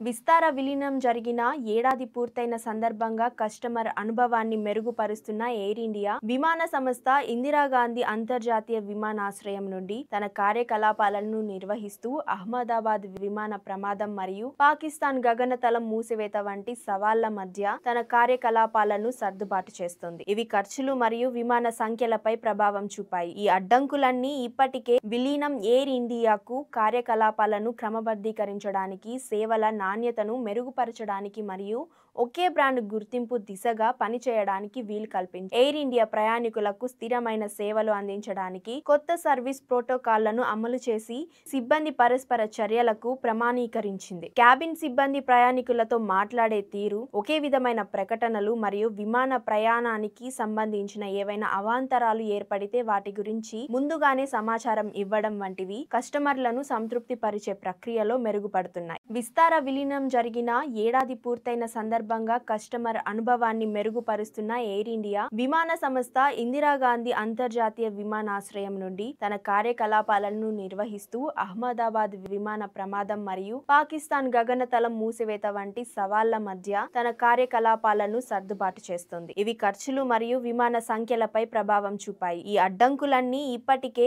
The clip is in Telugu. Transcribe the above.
విస్తార విలీనం జరిగిన ఏడాది పూర్తయిన సందర్భంగా కస్టమర్ అనుభవాన్ని మెరుగుపరుస్తున్న ఎయిర్ ఇండియా విమాన సంస్థ ఇందిరాగాంధీ అంతర్జాతీయ విమానాశ్రయం నుండి తన కార్యకలాపాలను నిర్వహిస్తూ అహ్మదాబాద్ విమాన ప్రమాదం మరియు పాకిస్తాన్ గగనతలం మూసివేత వంటి సవాళ్ల మధ్య తన కార్యకలాపాలను సర్దుబాటు చేస్తుంది. ఇవి ఖర్చులు మరియు విమాన సంఖ్యలపై ప్రభావం చూపాయి. ఈ అడ్డంకులన్నీ ఇప్పటికే విలీనం ఎయిర్ ఇండియాకు కార్యకలాపాలను క్రమబద్ధీకరించడానికి, సేవల నాణ్యతను మెరుగుపరచడానికి మరియు ఒకే బ్రాండ్ గుర్తింపు దిశగా పనిచేయడానికి వీలు కల్పించింది. ఎయిర్ ఇండియా ప్రయాణికులకు స్థిరమైన సేవలు అందించడానికి కొత్త సర్వీస్ ప్రోటోకాల్లను అమలు చేసి సిబ్బంది పరస్పర చర్యలకు ప్రమాణీకరించింది. క్యాబిన్ సిబ్బంది ప్రయాణికులతో మాట్లాడే తీరు, ఒకే విధమైన ప్రకటనలు మరియు విమాన ప్రయాణానికి సంబంధించిన ఏవైనా అవాంతరాలు ఏర్పడితే వాటి గురించి ముందుగానే సమాచారం ఇవ్వడం వంటివి కస్టమర్లను సంతృప్తి పరిచే ప్రక్రియలో మెరుగుపడుతున్నాయి. విస్తార విలీనం జరిగిన ఏడాది పూర్తయిన సందర్భంగా కస్టమర్ అనుభవాన్ని మెరుగుపరుస్తున్న ఎయిర్ ఇండియా విమాన సంస్థ ఇందిరాగాంధీ అంతర్జాతీయ విమానాశ్రయం నుండి తన కార్యకలాపాలను నిర్వహిస్తూ అహ్మదాబాద్ విమాన ప్రమాదం మరియు పాకిస్తాన్ గగనతలం మూసివేత వంటి సవాళ్ల మధ్య తన కార్యకలాపాలను సర్దుబాటు చేస్తుంది. ఇవి ఖర్చులు మరియు విమాన సంఖ్యలపై ప్రభావం చూపాయి. ఈ అడ్డంకులన్నీ ఇప్పటికే